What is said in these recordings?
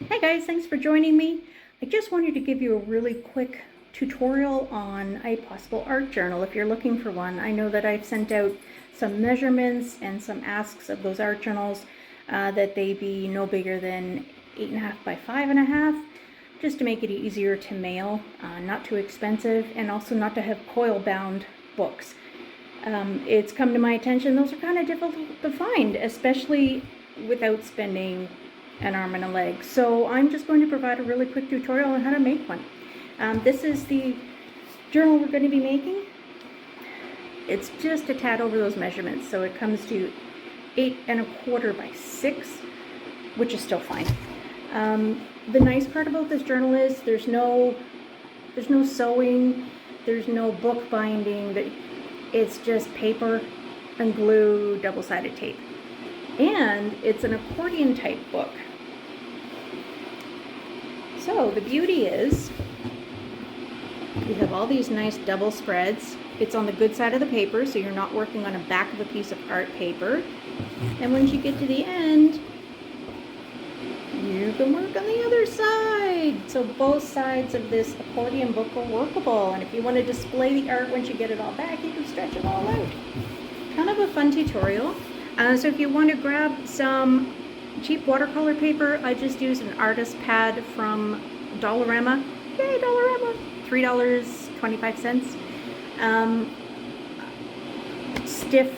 Hey guys, thanks for joining me. I just wanted to give you a really quick tutorial on a possible art journal if you're looking for one. I know that I've sent out some measurements and some asks of those art journals that they be no bigger than 8.5 by 5.5, just to make it easier to mail, not too expensive, and also not to have coil bound books. It's come to my attention those are kind of difficult to find, especially without spending an arm and a leg. So I'm just going to provide a really quick tutorial on how to make one. This is the journal we're going to be making. It's just a tad over those measurements, so it comes to 8.25 by 6, which is still fine. The nice part about this journal is there's no sewing, there's no book binding. It's just paper and glue, double-sided tape. And it's an accordion type book. So the beauty is you have all these nice double spreads. It's on the good side of the paper, so you're not working on the back of a piece of art paper. And once you get to the end, you can work on the other side. So both sides of this accordion book are workable. And if you want to display the art once you get it all back, you can stretch it all out. Kind of a fun tutorial. So if you want to grab some cheap watercolor paper, I just use an artist pad from Dollarama. Yay, Dollarama! $3.25. Stiff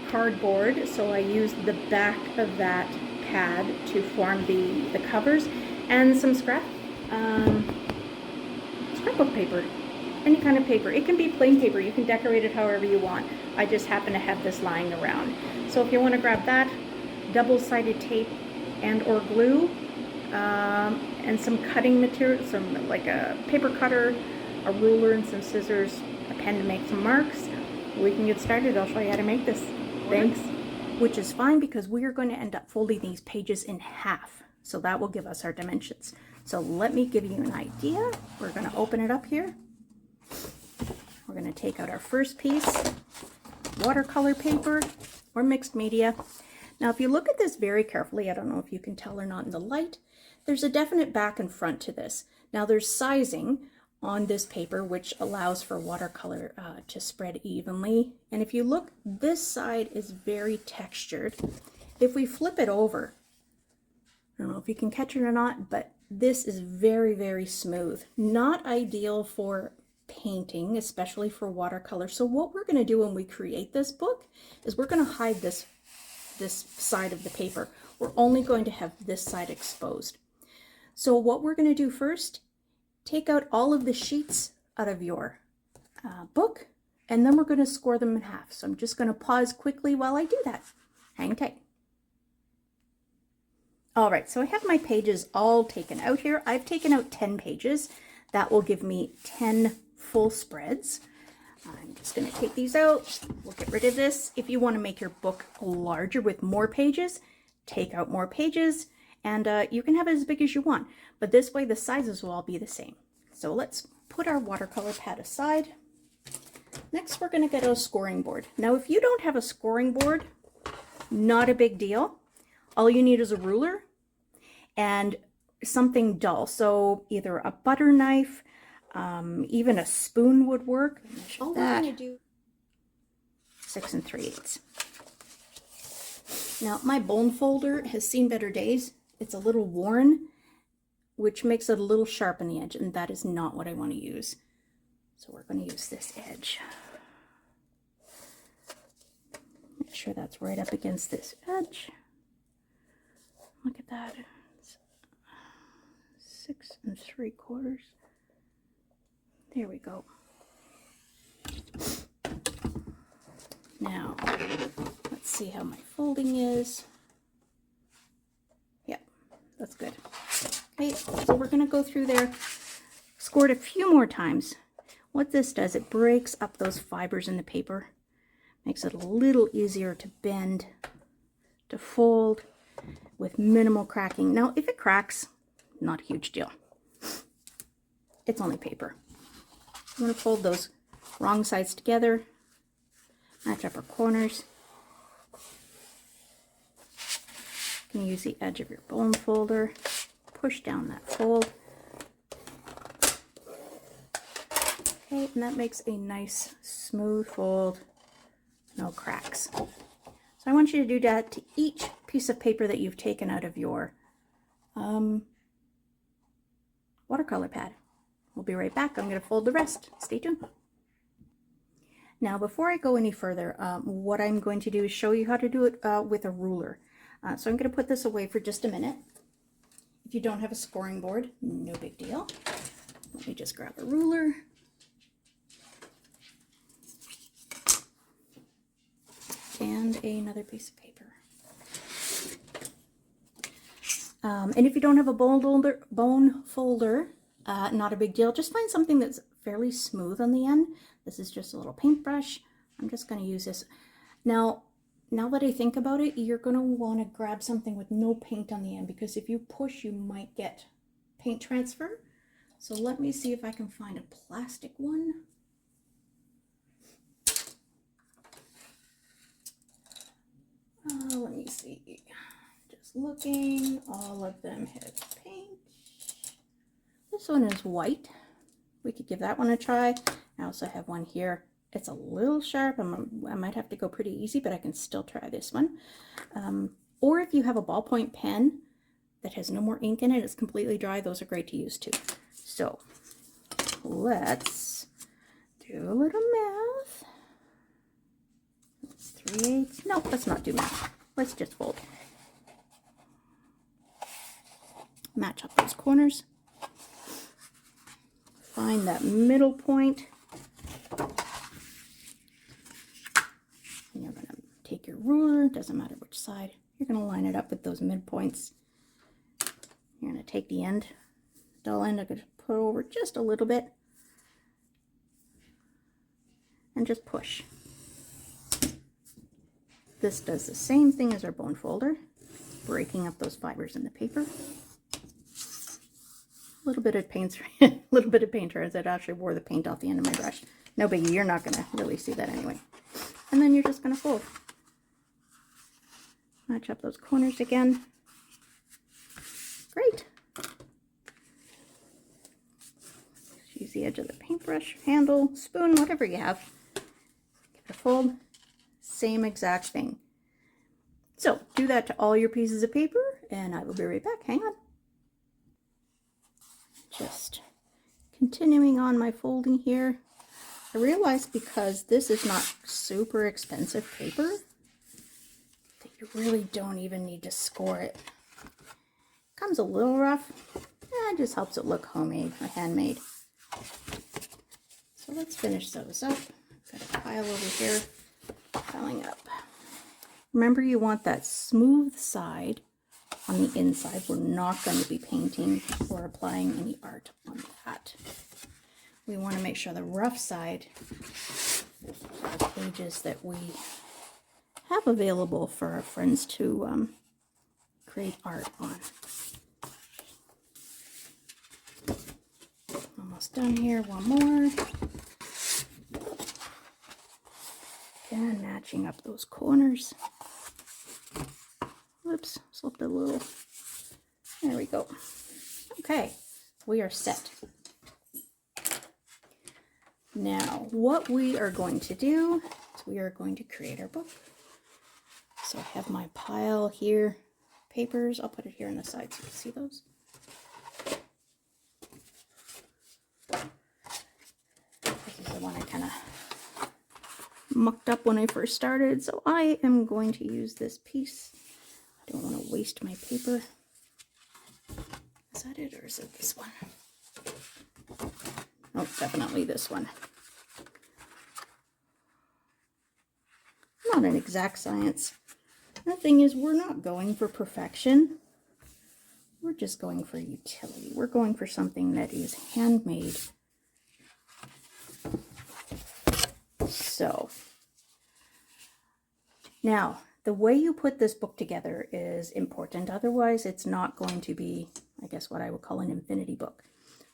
cardboard, so I used the back of that pad to form the covers, and some scrapbook paper. Any kind of paper. It can be plain paper. You can decorate it however you want. I just happen to have this lying around. So if you want to grab that, double-sided tape and or glue, and some cutting material, some like a paper cutter, a ruler, and some scissors, a pen to make some marks, we can get started. I'll show you how to make this. Thanks. Which is fine because we are going to end up folding these pages in half. So that will give us our dimensions. So let me give you an idea. We're going to open it up here. We're going to take out our first piece, watercolor paper or mixed media. Now, if you look at this very carefully, I don't know if you can tell or not in the light, there's a definite back and front to this. Now, there's sizing on this paper, which allows for watercolor to spread evenly. And if you look, this side is very textured. If we flip it over, I don't know if you can catch it or not, but this is very, very smooth. Not ideal for painting, especially for watercolor. So what we're going to do when we create this book is we're going to hide this side of the paper. We're only going to have this side exposed. So what we're going to do first, take out all of the sheets out of your book, and then we're going to score them in half. So I'm just going to pause quickly while I do that. Hang tight. All right, so I have my pages all taken out here. I've taken out 10 pages. That will give me 10 full spreads. I'm just going to take these out. We'll get rid of this. If you want to make your book larger with more pages, take out more pages, and you can have it as big as you want. But this way the sizes will all be the same. So let's put our watercolor pad aside. Next, we're going to get a scoring board. Now, if you don't have a scoring board, not a big deal. All you need is a ruler and something dull. So either a butter knife, even a spoon would work. All we're going to do 6 3/8. Now, my bone folder has seen better days. It's a little worn, which makes it a little sharp on the edge, and that is not what I want to use. So we're going to use this edge. Make sure that's right up against this edge. Look at that. It's 6 3/4. There we go. Now, let's see how my folding is. Yep, that's good. Okay, so we're going to go through there, score it a few more times. What this does, it breaks up those fibers in the paper, makes it a little easier to bend, to fold with minimal cracking. Now, if it cracks, not a huge deal. It's only paper. I'm going to fold those wrong sides together, match up our corners. You can use the edge of your bone folder, push down that fold. Okay, and that makes a nice smooth fold, no cracks. So I want you to do that to each piece of paper that you've taken out of your watercolor pad. We'll be right back. I'm going to fold the rest. Stay tuned. Now, before I go any further, what I'm going to do is show you how to do it with a ruler. So I'm going to put this away for just a minute. If you don't have a scoring board, no big deal. Let me just grab a ruler. And another piece of paper. And if you don't have a bone folder, not a big deal. Just find something that's fairly smooth on the end. This is just a little paintbrush. I'm just going to use this. Now that I think about it, you're going to want to grab something with no paint on the end, because if you push, you might get paint transfer. So let me see if I can find a plastic one. Let me see. Just looking. All of them have paint. This one is white. We could give that one a try. I also have one here. It's a little sharp. I might have to go pretty easy, but I can still try this one. Or if you have a ballpoint pen that has no more ink in it, it's completely dry, those are great to use too. So let's do a little math. That's 3/8. No, let's not do math. Let's just fold. Match up those corners. Find that middle point. And you're going to take your ruler, doesn't matter which side, you're going to line it up with those midpoints. You're going to take the end, dull end, I'm going to put over just a little bit and just push. This does the same thing as our bone folder, breaking up those fibers in the paper. A little bit of paint, a little bit of paint transit. I actually wore the paint off the end of my brush. No biggie, you're not going to really see that anyway. And then you're just going to fold. Match up those corners again. Great. Just use the edge of the paintbrush, handle, spoon, whatever you have. Give it a fold. Same exact thing. So do that to all your pieces of paper, and I will be right back. Hang on. Just continuing on my folding here. I realized because this is not super expensive paper that you really don't even need to score it. Comes a little rough. It just helps it look homemade or handmade. So let's finish those up. Got a pile over here piling up. Remember, you want that smooth side on the inside. We're not going to be painting or applying any art on that. We want to make sure the rough side are pages that we have available for our friends to create art on. Almost done here. One more. And matching up those corners. Whoops, slipped a little. There we go. Okay, we are set. Now, what we are going to do is we are going to create our book. So I have my pile here, papers. I'll put it here on the side so you can see those. This is the one I kind of mucked up when I first started, so I am going to use this piece. I don't want to waste my paper. Is that it, or is it this one? Oh, definitely this one. Not an exact science. And the thing is, we're not going for perfection. We're just going for utility. We're going for something that is handmade. So, now, the way you put this book together is important. Otherwise, it's not going to be, I guess, what I would call an infinity book.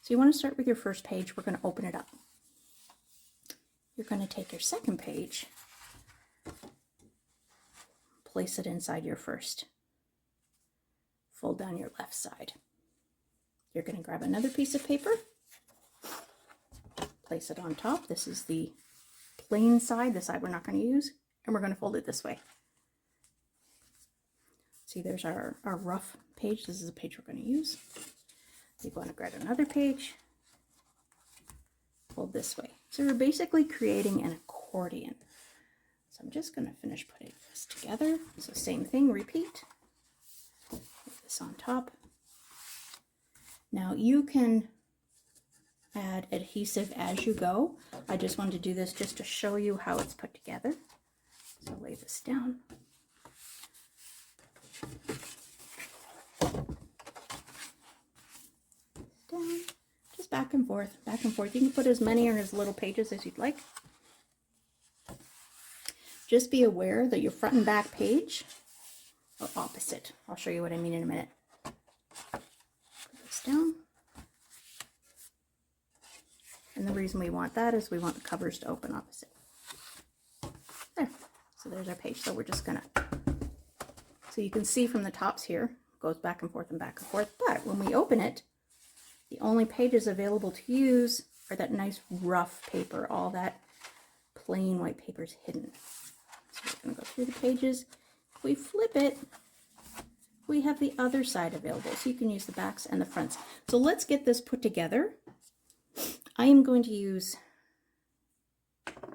So you want to start with your first page. We're going to open it up. You're going to take your second page, place it inside your first. Fold down your left side. You're going to grab another piece of paper, place it on top. This is the plain side, the side we're not going to use, and we're going to fold it this way. See, there's our rough page. This is a page we're going to use. You're going to grab another page, fold this way. So we're basically creating an accordion. So I'm just going to finish putting this together. So same thing, repeat. Put this on top. Now you can add adhesive as you go. I just wanted to do this just to show you how it's put together. So lay this down. Down, just back and forth, back and forth. You can put as many or as little pages as you'd like. Just be aware that your front and back page are opposite. I'll show you what I mean in a minute. Put this down. And the reason we want that is we want the covers to open opposite. There. So there's our page. So we're just gonna, so you can see from the tops here, it goes back and forth and back and forth. But when we open it, the only pages available to use are that nice rough paper. All that plain white paper is hidden. So we're going to go through the pages. If we flip it, we have the other side available. So you can use the backs and the fronts. So let's get this put together. I am going to use,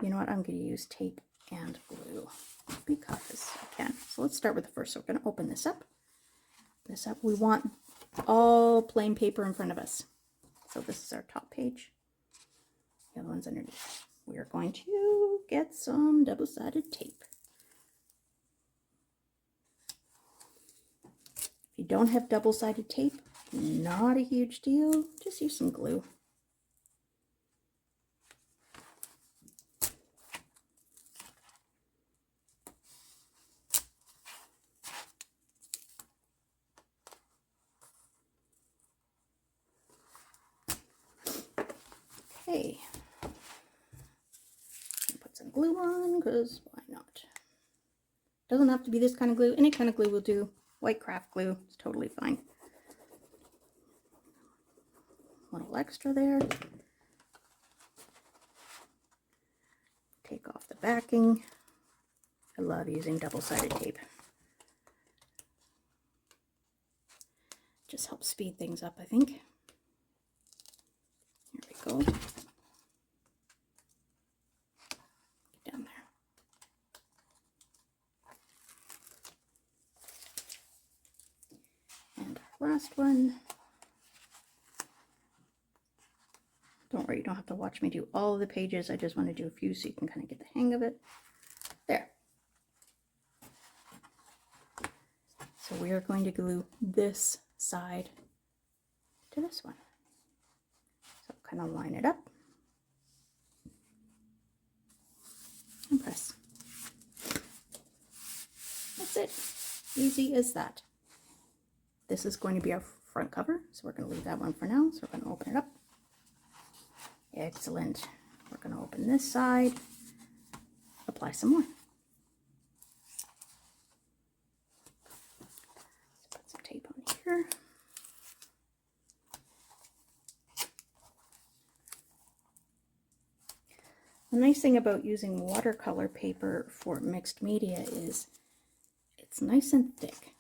you know what, I'm going to use tape and glue because I can. So let's start with the first. So we're going to open this up. We want all plain paper in front of us. So this is our top page. The other one's underneath. We are going to get some double-sided tape. If you don't have double-sided tape, not a huge deal. Just use some glue. Okay, put some glue on because why not? Doesn't have to be this kind of glue. Any kind of glue will do. White craft glue is totally fine. A little extra there. Take off the backing. I love using double-sided tape. Just helps speed things up, I think. Here we go. Get down there. And our last one. Don't worry, you don't have to watch me do all of the pages. I just want to do a few so you can kind of get the hang of it. There. So we are going to glue this side to this one. So kind of line it up and press. That's it. Easy as that. This is going to be our front cover, so we're going to leave that one for now. So we're going to open it up. Excellent. We're going to open this side, apply some more. Let's put some tape on here. The nice thing about using watercolor paper for mixed media is it's nice and thick.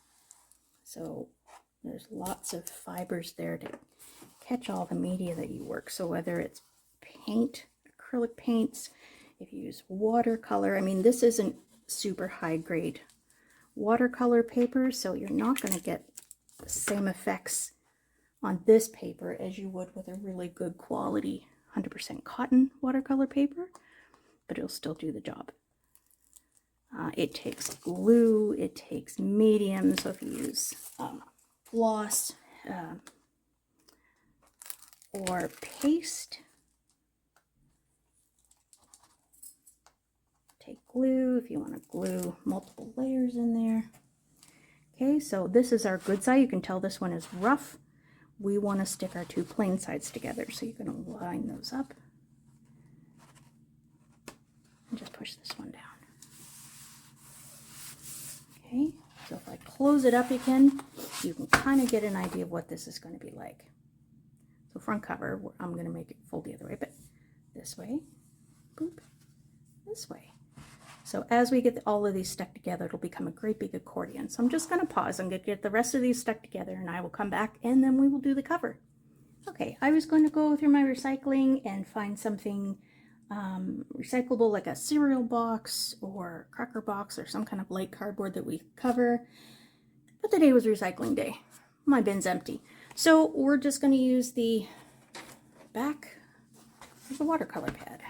So there's lots of fibers there to catch all the media that you work. So whether it's paint, acrylic paints, if you use watercolor, I mean, this isn't super high grade watercolor paper, so you're not going to get the same effects on this paper as you would with a really good quality 100% cotton watercolor paper, but it'll still do the job. It takes glue, it takes medium, so if you use gloss or paste, take glue if you want to glue multiple layers in there. Okay, so this is our good side. You can tell this one is rough. We want to stick our two plain sides together, so you're going to line those up and just push this one down. Okay, so if I close it up again, you can kind of get an idea of what this is going to be like. So front cover, I'm going to make it fold the other way, but this way, boop, this way. So as we get all of these stuck together, it'll become a great big accordion. So I'm just going to pause. I'm going to get the rest of these stuck together and I will come back and then we will do the cover. Okay, I was going to go through my recycling and find something recyclable, like a cereal box or cracker box or some kind of light cardboard that we cover. But today was recycling day. My bin's empty. So we're just going to use the back of the watercolor pad.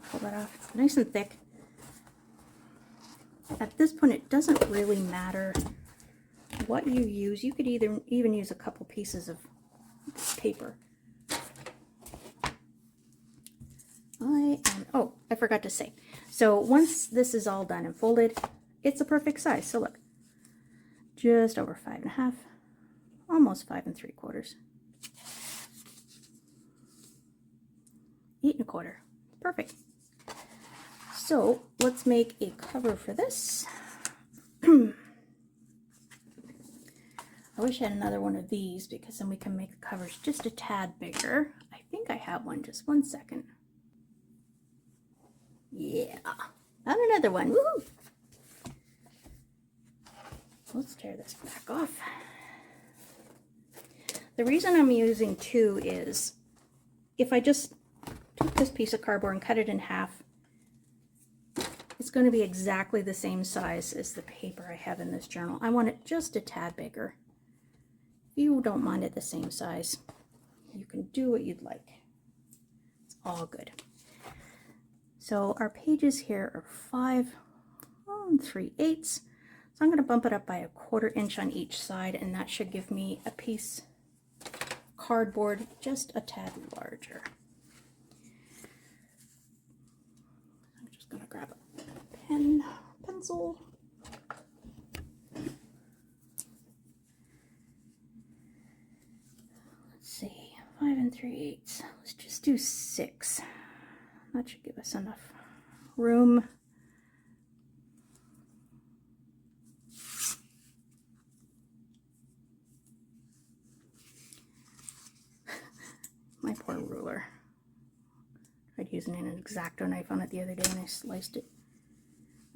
Pull that off. It's nice and thick. At this point, it doesn't really matter what you use. You could even use a couple pieces of paper. Oh, I forgot to say. So once this is all done and folded, it's a perfect size. So look, just over 5.5, almost 5 3/4, 8 1/4. Perfect. So let's make a cover for this. I wish I had another one of these because then we can make the covers just a tad bigger. I think I have one. Just one second. Yeah, found another one. Woohoo! Let's tear this back off. The reason I'm using two is if I just took this piece of cardboard and cut it in half, it's going to be exactly the same size as the paper I have in this journal. I want it just a tad bigger. If you don't mind it the same size, you can do what you'd like. It's all good. So our pages here are 5 3/8. So I'm going to bump it up by 1/4 inch on each side, and that should give me a piece of cardboard just a tad larger. I'm just going to grab a pen, pencil. Let's see, 5 3/8. Let's just do 6. That should give us enough room. My poor ruler. Tried using an X-Acto knife on it the other day and I sliced it.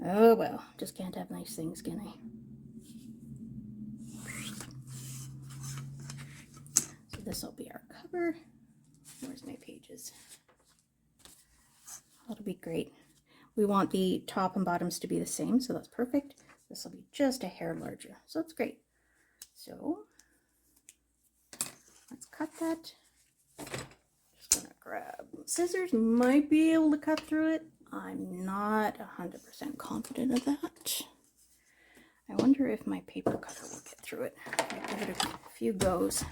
Oh well, just can't have nice things, can I? So this will be our cover. Where's my pages? That'll be great. We want the top and bottoms to be the same, so that's perfect. This will be just a hair larger, so that's great. So let's cut that. Just gonna grab scissors. Might be able to cut through it. I'm not 100% confident of that. I wonder if my paper cutter will get through it. I'll give it a few goes.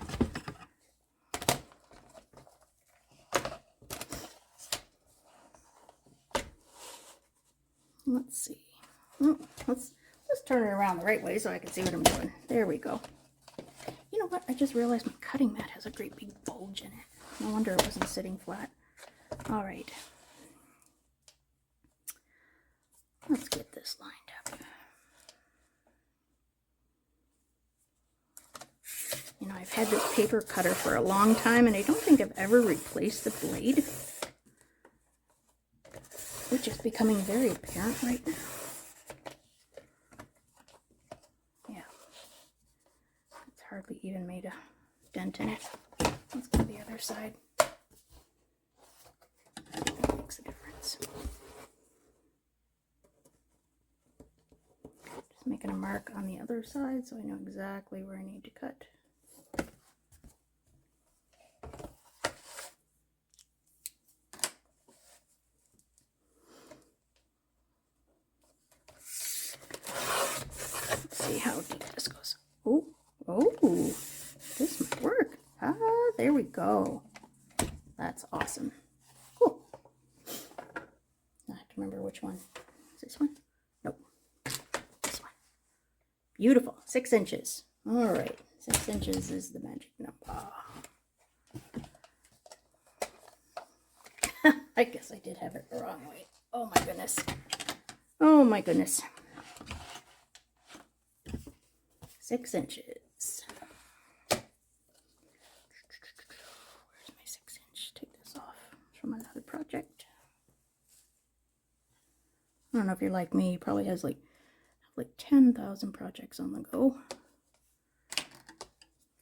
Let's see. Let's turn it around the right way so I can see what I'm doing. There we go. You know what? I just realized my cutting mat has a great big bulge in it. No wonder it wasn't sitting flat. All right. Let's get this lined up. You know, I've had this paper cutter for a long time and I don't think I've ever replaced the blade, which is becoming very apparent right now. Yeah, it's hardly even made a dent in it. Let's go to the other side. That makes a difference. Just making a mark on the other side so I know exactly where I need to cut. See how deep this goes. Oh, this might work. Ah, there we go. That's awesome. Cool. I have to remember which one. Is this one? Nope. This one. Beautiful. 6 inches. All right. 6 inches is the magic number. I guess I did have it the wrong way. Oh my goodness. Oh my goodness. 6 inches. I don't know if you're like me, he probably has like 10,000 projects on the go.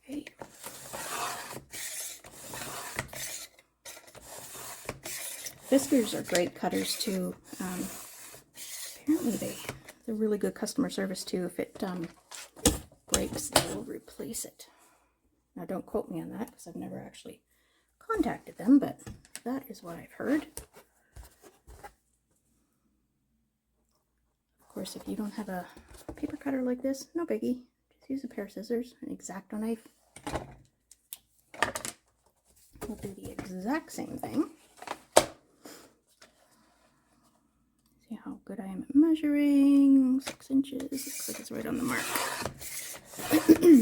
Okay. Fiskars are great cutters too. Apparently they're really good customer service too. If it breaks, they will replace it. Now don't quote me on that because I've never actually contacted them, but that is what I've heard. Of course, if you don't have a paper cutter like this, no biggie. Just use a pair of scissors, an X-Acto knife. We'll do the exact same thing. See how good I am at measuring. 6 inches. Looks like it's right on the mark.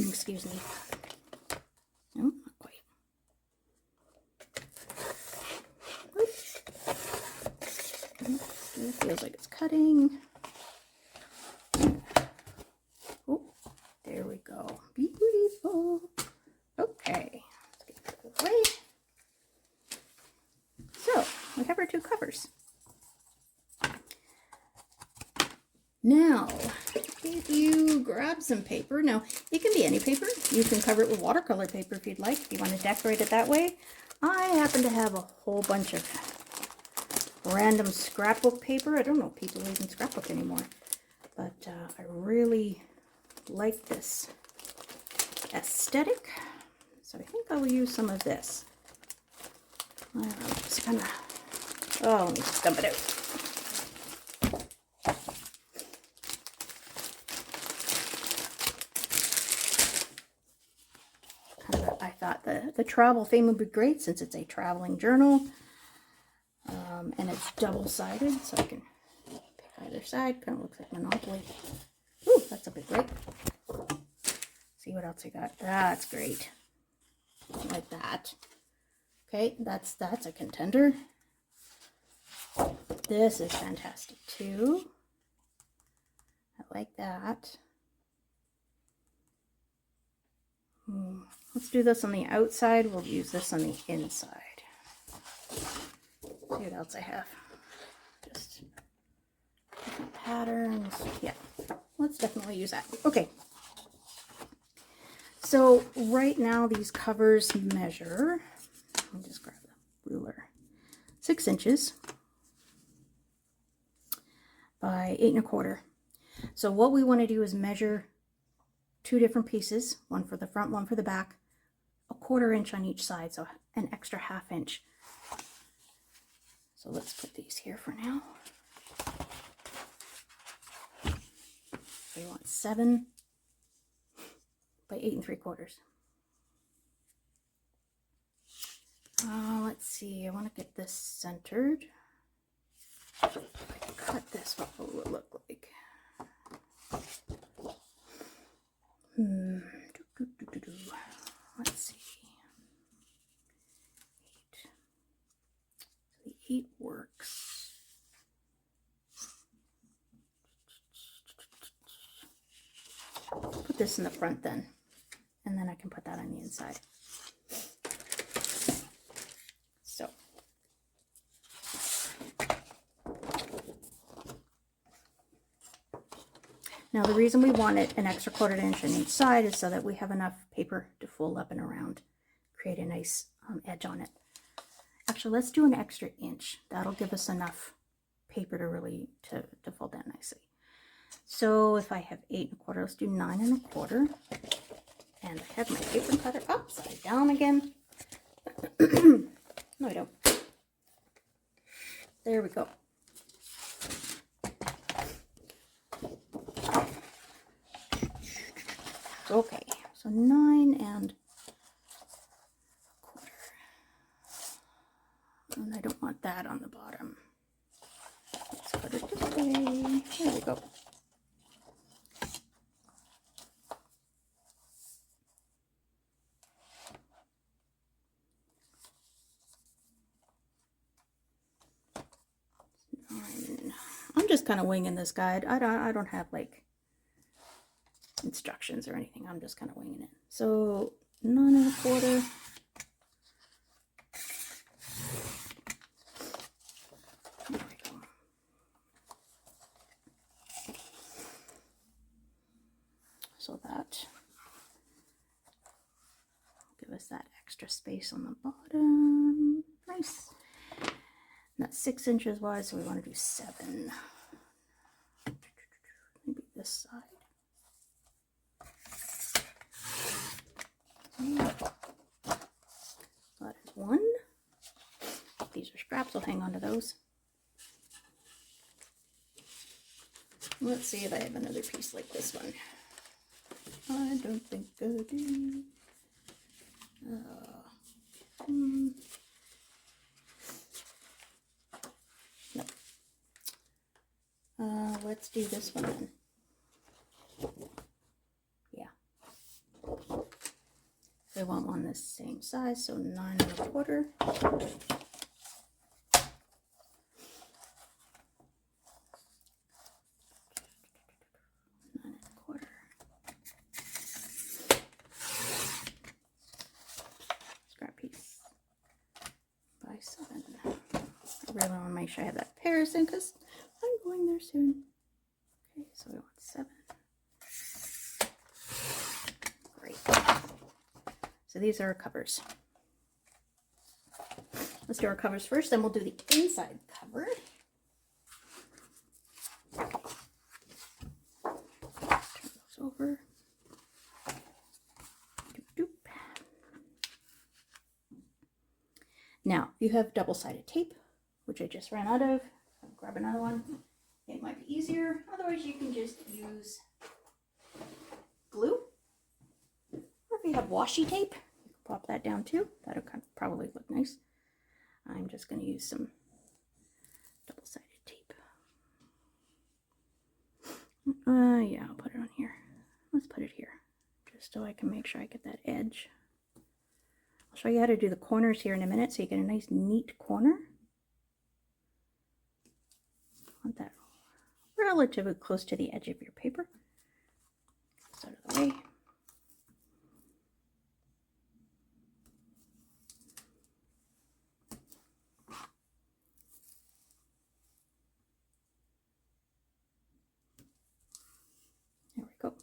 Excuse me. No, not quite. It feels like it's cutting. Oh, there we go. Beautiful. Okay, let's get it out of the way. So, we have our 2 covers. Now, if you grab some paper, now it can be any paper. You can cover it with watercolor paper if you'd like, if you want to decorate it that way. I happen to have a whole bunch of random scrapbook paper. I don't know if people even scrapbook anymore, but I really like this aesthetic, so I think I will use some of this. I'm just gonna, oh, let me just dump it out. I thought the travel theme would be great since it's a traveling journal, and it's double-sided, so I can pick either side. Kind of looks like Monopoly. Ooh, that's a bit great. See what else I got. That's great. Like that. Okay, that's a contender. This is fantastic too. I like that. Let's do this on the outside. We'll use this on the inside. See what else I have. Just different patterns. Yeah, let's definitely use that. Okay. So right now these covers measure, let me just grab the ruler, 6 inches by 8 1/4. So what we want to do is measure 2 different pieces, one for the front, one for the back, 1/4 inch on each side, so an extra 1/2 inch. So let's put these here for now. So you want 7 by 8 3/4. Let's see, I want to get this centered. If I cut this, what will it look like? Let's see. 8. The 8 works. Put this in the front then, and then I can put that on the inside. So. Now the reason we want it an extra 1/4 inch on each side is so that we have enough paper to fold up and around, create a nice edge on it. Actually, let's do an extra inch. That'll give us enough paper to really to fold that nicely. So if I have 8 1/4, let's do 9 1/4. And I have my paper cutter upside down again. No, I don't. There we go. Okay, so 9 1/4. And I don't want that on the bottom. Let's put it this way. There we go. I'm just kind of winging this guide. I don't have like instructions or anything. I'm just kind of winging it. So 9 1/4. There we go. so that give us that extra space on the bottom. Nice. And that's 6 inches wide, so we want to do 7. Maybe this side. So that is 1. These are scraps, I'll hang on to those. Let's see if I have another piece like this one. I don't think I do. Nope. Let's do this one then. Yeah. I want one the same size, so 9 1/4. 9 1/4. Scrap piece by 7. I really want to make sure I have that comparison because I'm going there soon. Okay, so we want 7. Great. So these are our covers. Let's do our covers first, then we'll do the inside cover. Turn those over. Doop, doop. Now, you have double-sided tape, which I just ran out of. I'll grab another one. It might be easier. Otherwise, you can just use glue. Or if you have washi tape, you can pop that down too. That'll probably look nice. I'm just going to use some double-sided tape. Yeah, I'll put it on here. Let's put it here, just so I can make sure I get that edge. I'll show you how to do the corners here in a minute, so you get a nice neat corner. Want that relatively close to the edge of your paper. Get this out of the way. There we go.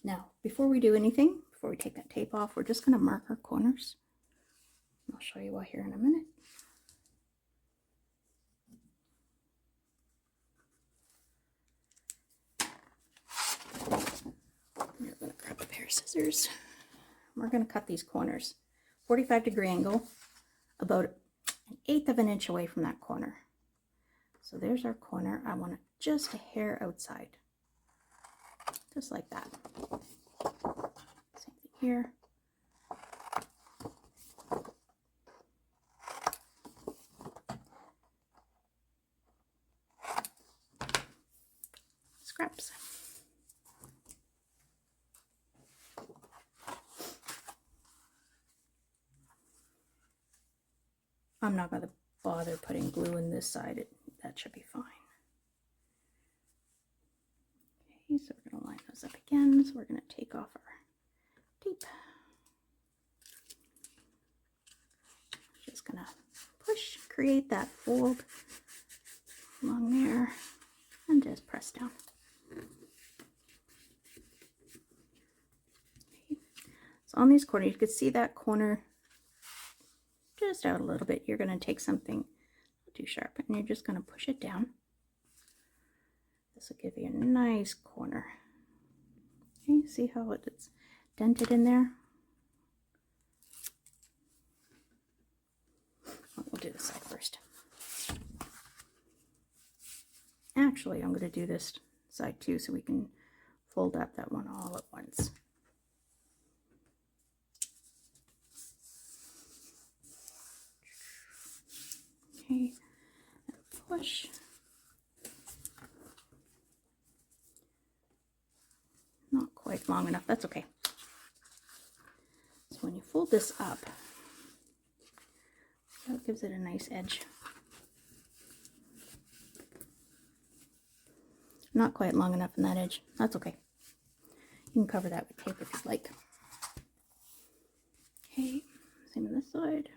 Now, before we do anything, before we take that tape off, we're just going to mark our corners. I'll show you why here in a minute. We're going to grab a pair of scissors. We're going to cut these corners 45-degree angle, about 1/8 of an inch away from that corner. So there's our corner. I want it just a hair outside, just like that. Same thing here. Scraps. I'm not going to bother putting glue in this side. That should be fine. Okay, so we're going to line those up again. So we're going to take off our tape. Just going to push, create that fold along there, and just press down. Okay. So on these corners, you can see that corner just out a little bit. You're going to take something not too sharp and you're just going to push it down. This will give you a nice corner. Okay, see how it's dented in there? We'll do this side first. Actually, I'm going to do this side too so we can fold up that one all at once. Okay, and push. Not quite long enough, that's okay. So when you fold this up, that gives it a nice edge. Not quite long enough in that edge, that's okay. You can cover that with tape if you'd like. Okay, same on this side.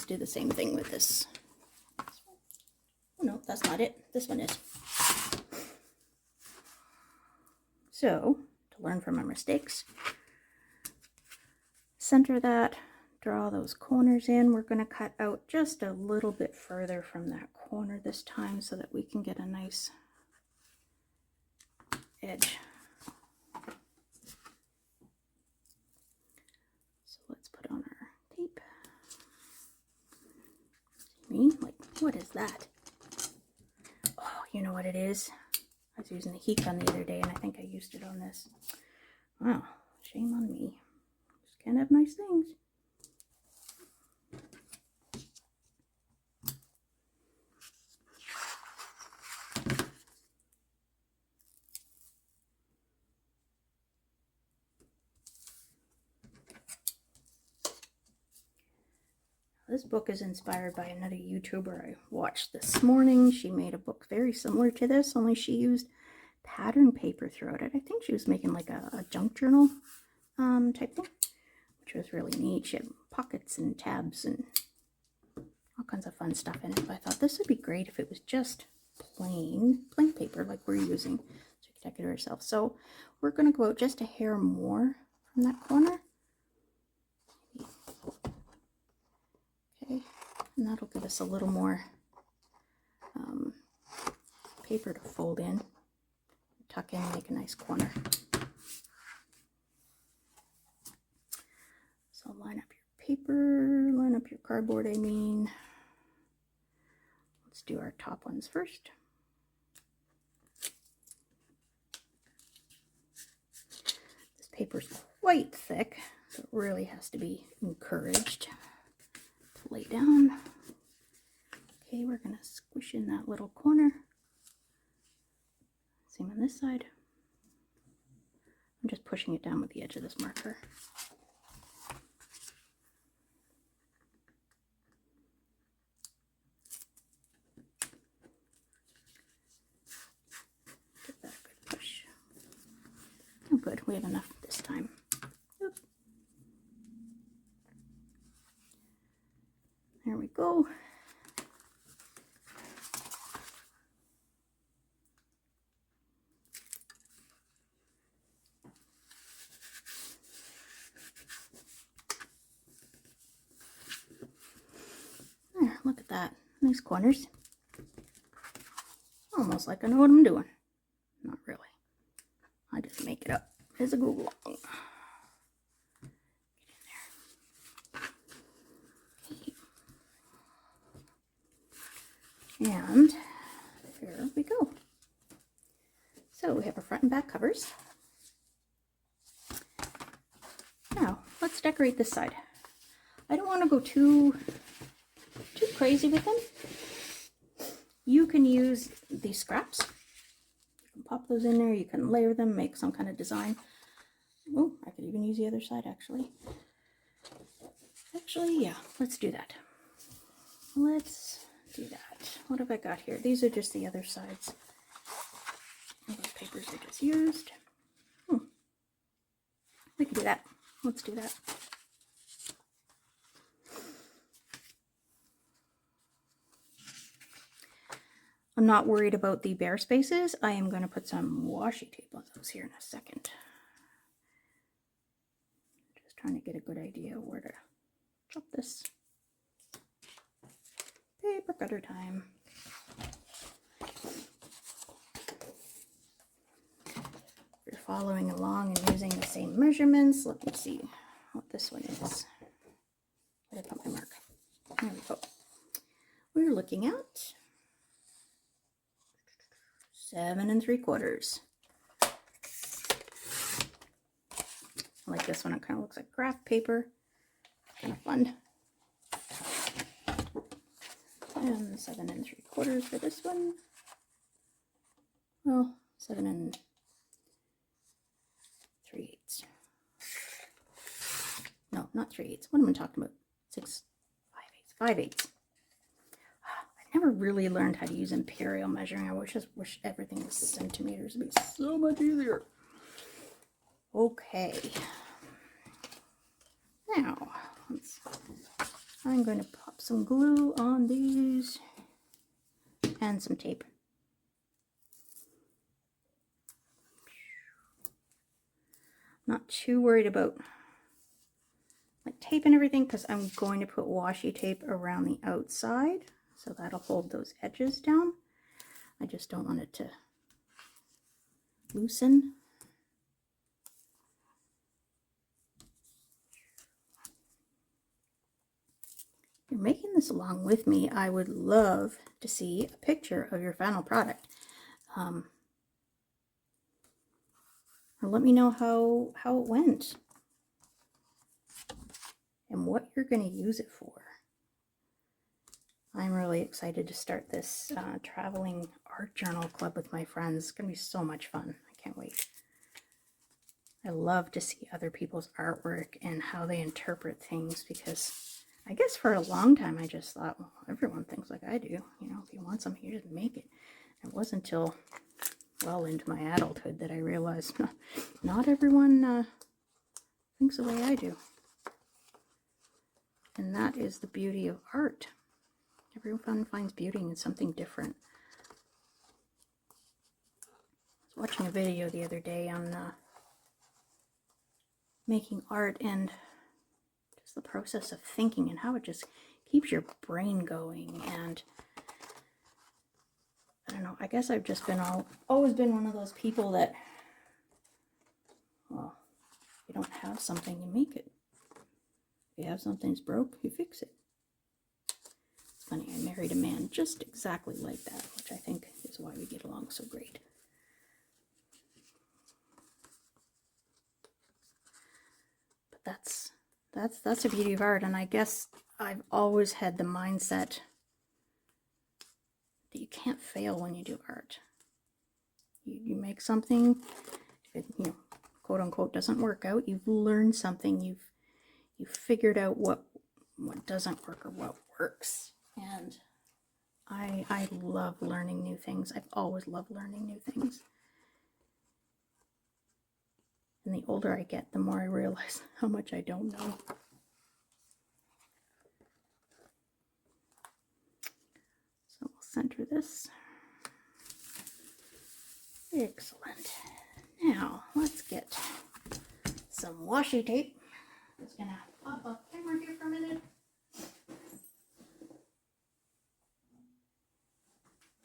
Let's do the same thing with this. Oh no, that's not it. This one is. So, to learn from our mistakes, center that, draw those corners in. We're going to cut out just a little bit further from that corner this time so that we can get a nice edge. So let's put on our tape. See, like, what is that? Oh, you know what it is? I was using a heat gun the other day and I think I used it on this. Wow, shame on me. Just can't have nice things. This book is inspired by another YouTuber I watched this morning. She made a book very similar to this, only she used pattern paper throughout it. I think she was making like a junk journal type thing, which was really neat. She had pockets and tabs and all kinds of fun stuff in it. But I thought this would be great if it was just plain paper like we're using, so we could decorate it ourselves. So we're going to go out just a hair more from that corner. Okay, and that'll give us a little more paper to fold in, tuck in, and make a nice corner. So line up your paper, line up your cardboard, I mean. Let's do our top ones first. This paper's quite thick, so it really has to be encouraged to lay down. Okay, we're going to squish in that little corner. Same on this side. I'm just pushing it down with the edge of this marker. Give that a good push. Oh good, we have enough this time. Oop. There we go. There, look at that. Nice corners. Almost like I know what I'm doing. Not really. I just make it up as I go along. Get in there. Okay. And there we go. So we have our front and back covers. Now, let's decorate this side. I don't want to go too crazy with them. You can use these scraps. You can pop those in there. You can layer them, make some kind of design. Oh, I could even use the other side, actually. Actually, yeah, let's do that. Let's do that. What have I got here? These are just the other sides of the papers I just used. We can do that. Let's do that. I'm not worried about the bare spaces. I am going to put some washi tape on those here in a second. Just trying to get a good idea of where to chop this. Paper cutter time. If you're following along and using the same measurements, let me see what this one is. Where did I put my mark? There we go. We're looking at 7 3/4. I like this one. It kind of looks like craft paper. Kind of fun. And 7 3/4 for this one. Well, 7 3/8. No, not 3/8. What am I talking about? 6 5/8. I never really learned how to use imperial measuring. I wish everything was centimeters. It'd be so much easier. Okay. Now, I'm going to pop slap some glue on these and some tape. Not too worried about like tape and everything because I'm going to put washi tape around the outside, so that'll hold those edges down. I just don't want it to loosen. If you're making this along with me, I would love to see a picture of your final product. Or let me know how it went and what you're going to use it for. I'm really excited to start this traveling art journal club with my friends. It's going to be so much fun. I can't wait. I love to see other people's artwork and how they interpret things, because I guess for a long time I just thought, well, everyone thinks like I do. You know, if you want something, you just make it. It wasn't until well into my adulthood that I realized not everyone thinks the way I do. And that is the beauty of art. Everyone finds beauty in something different. I was watching a video the other day on making art and just the process of thinking and how it just keeps your brain going. And I don't know, I guess I've just been always been one of those people that, well, if you don't have something, you make it. If you have something that's broke, you fix it. It's funny, I married a man just exactly like that, which I think is why we get along so great. But that's the beauty of art, and I guess I've always had the mindset that you can't fail when you do art. You make something, if it, you know, quote unquote, doesn't work out, you've learned something, you've figured out what doesn't work or what works. And I love learning new things. I've always loved learning new things. And the older I get, the more I realize how much I don't know. So we'll center this. Excellent. Now, let's get some washi tape. Just gonna pop up camera here for a minute.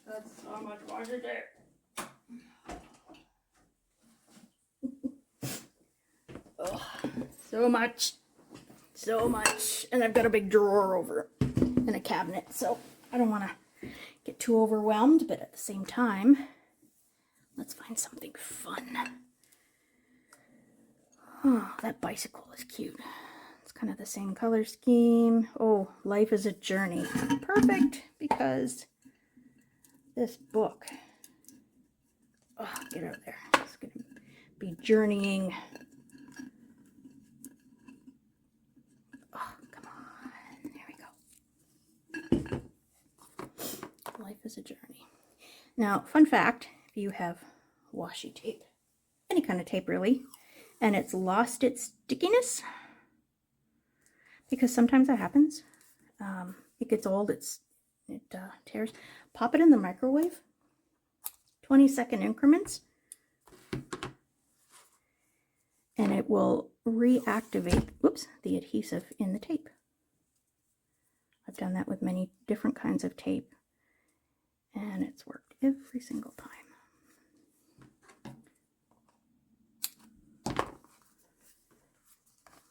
That's so much washi tape. Oh, so much. And I've got a big drawer over in a cabinet, so I don't want to get too overwhelmed, but at the same time, let's find something fun. Oh, that bicycle is cute. It's kind of the same color scheme. Oh, Life is a Journey. Perfect, because this book, oh, get out of there. It's going to be journeying. Oh, come on. There we go. Life is a Journey. Now, fun fact, if you have washi tape, any kind of tape really, and it's lost its stickiness, because sometimes that happens, it gets old, it tears, pop it in the microwave, 20-second increments, and it will reactivate, the adhesive in the tape. I've done that with many different kinds of tape, and it's worked every single time.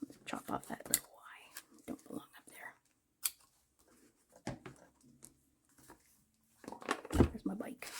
Let's chop off that little Y. Don't belong up there. There's my bike.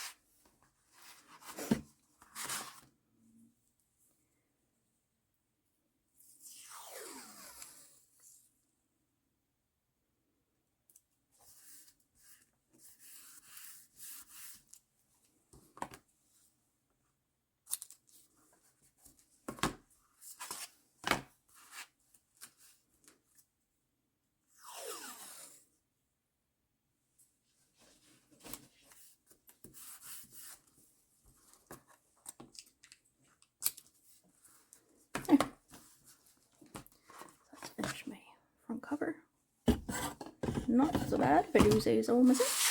not so bad, if I do say so myself.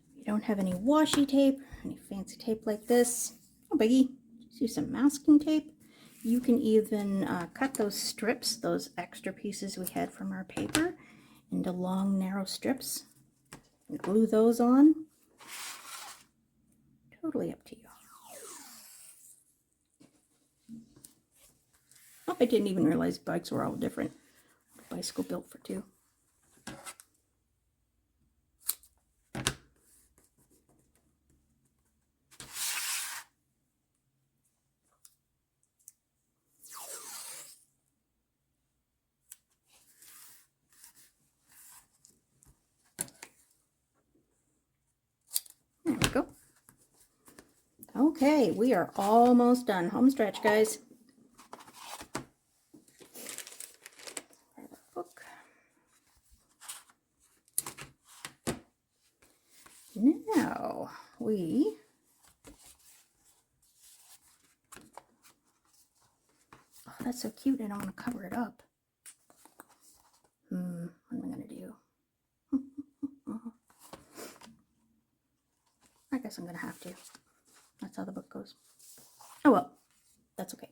If you don't have any washi tape, any fancy tape like this, no biggie, just use some masking tape. You can even cut those strips, those extra pieces we had from our paper, into long, narrow strips and glue those on. Totally up to you. Oh, I didn't even realize bikes were all different. Bicycle built for two. There we go. Okay, we are almost done. Home stretch, guys. Grab our book. Now we that's so cute. I don't want to cover it up. What am I going to do? I guess I'm going to have to. That's how the book goes. Oh well, that's okay.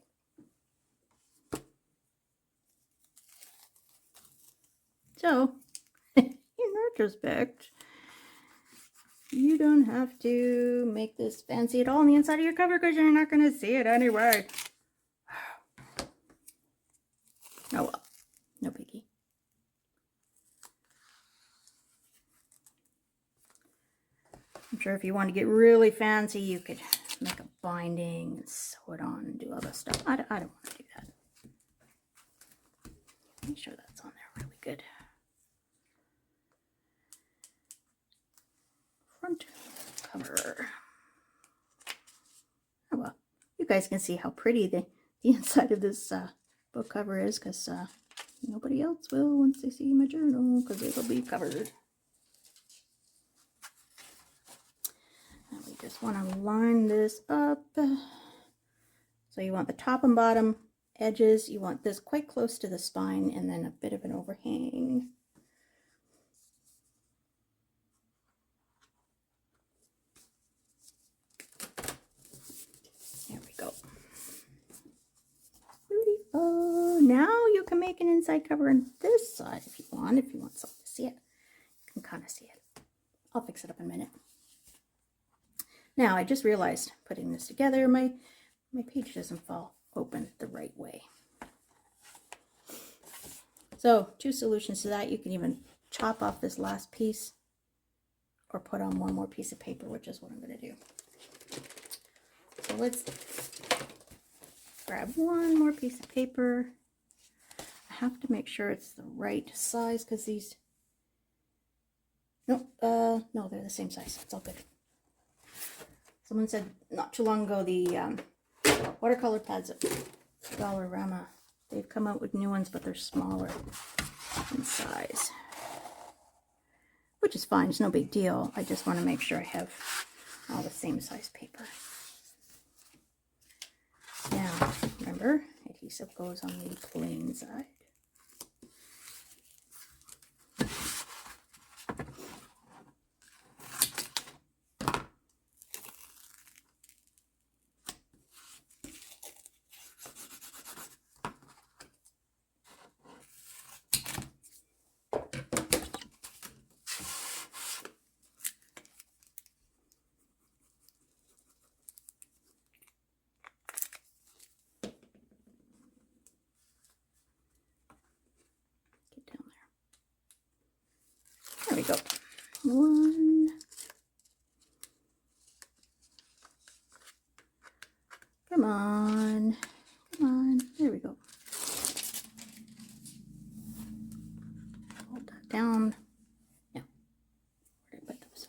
So, in retrospect, you don't have to make this fancy at all on the inside of your cover because you're not going to see it anyway. Oh well, no biggie. I'm sure if you want to get really fancy, you could make a binding and sew it on and do all that stuff. I don't want to do that. Make sure that's on there really good. Front cover. Oh well, you guys can see how pretty the inside of this book cover is, because nobody else will once they see my journal, because it'll be covered. Now we just want to line this up. So you want the top and bottom edges, you want this quite close to the spine, and then a bit of an overhang. There we go. Beautiful. Now you can make an inside cover on this side if you want someone to see it. You can kind of see it. I'll fix it up in a minute. Now I just realized putting this together, my page doesn't fall open the right way. So two solutions to that. You can even chop off this last piece or put on one more piece of paper, which is what I'm going to do. So let's grab one more piece of paper. I have to make sure it's the right size because these, no, they're the same size. It's all good. Someone said not too long ago the watercolor pads at Dollarama, they've come out with new ones, but they're smaller in size, which is fine. It's no big deal. I just want to make sure I have all the same size paper. Now, remember, adhesive goes on the plain side. There we go. One. Come on. Come on. There we go. Hold that down. Yeah. Where did I put those?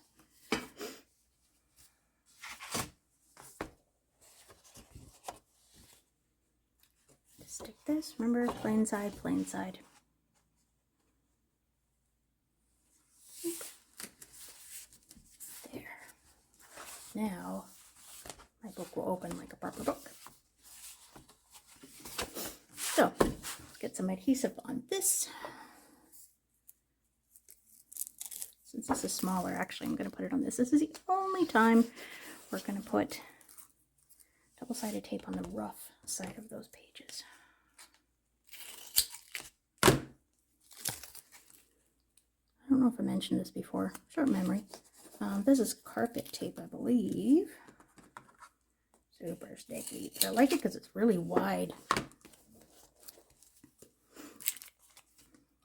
Just stick this. Remember, plain side, plain side. Now, My book will open like a proper book. So, let's get some adhesive on this. Since this is smaller, actually, I'm going to put it on this. This is the only time we're going to put double-sided tape on the rough side of those pages. I don't know if I mentioned this before. Short memory. This is carpet tape, I believe. Super sticky. I like it because it's really wide.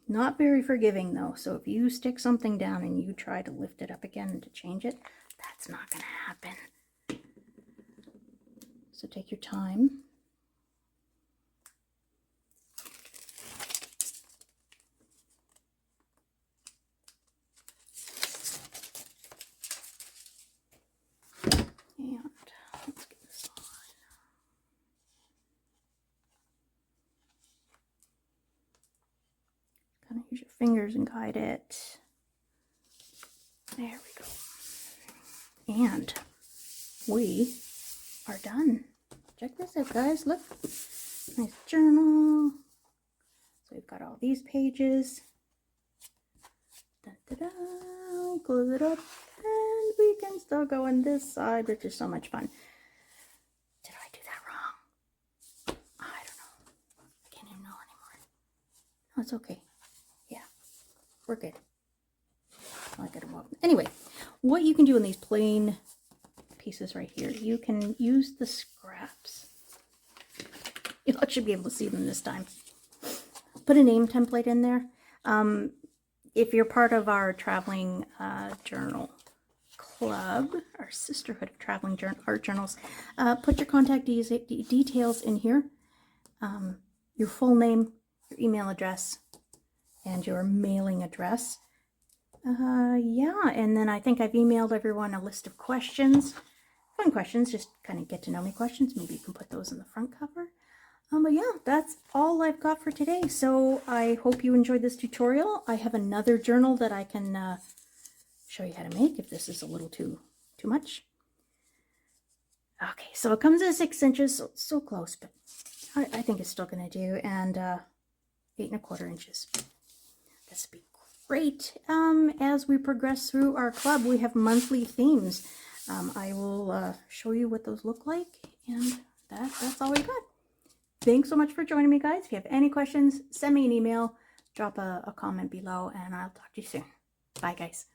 Not very forgiving though, so if you stick something down and you try to lift it up again to change it, that's not going to happen. So take your time. And let's get this on. Kind of use your fingers and guide it. There we go. And we are done. Check this out, guys. Look. Nice journal. So we've got all these pages. Da, da, da. Close it up. And we can still go on this side, which is so much fun. Did I do that wrong? I don't know. I can't even know anymore. No, it's okay. Yeah. We're good. I got them up. Anyway, what you can do in these plain pieces right here, you can use the scraps. You should be able to see them this time. Put a name template in there. If you're part of our traveling journal club, our sisterhood of traveling art journals, put your contact details in here. Your full name, your email address, and your mailing address. Yeah, and then I think I've emailed everyone a list of questions. Fun questions, just kind of get to know me questions. Maybe you can put those in the front cover. But yeah, that's all I've got for today. So I hope you enjoyed this tutorial. I have another journal that I can show you how to make if this is a little too much. Okay, so it comes at 6 inches, so close, but I think it's still going to do. And 8 1/4 inches. This would be great. As we progress through our club, we have monthly themes. I will show you what those look like, and that's all we got. Thanks so much for joining me, guys. If you have any questions, send me an email, drop a comment below, and I'll talk to you soon. Bye, guys.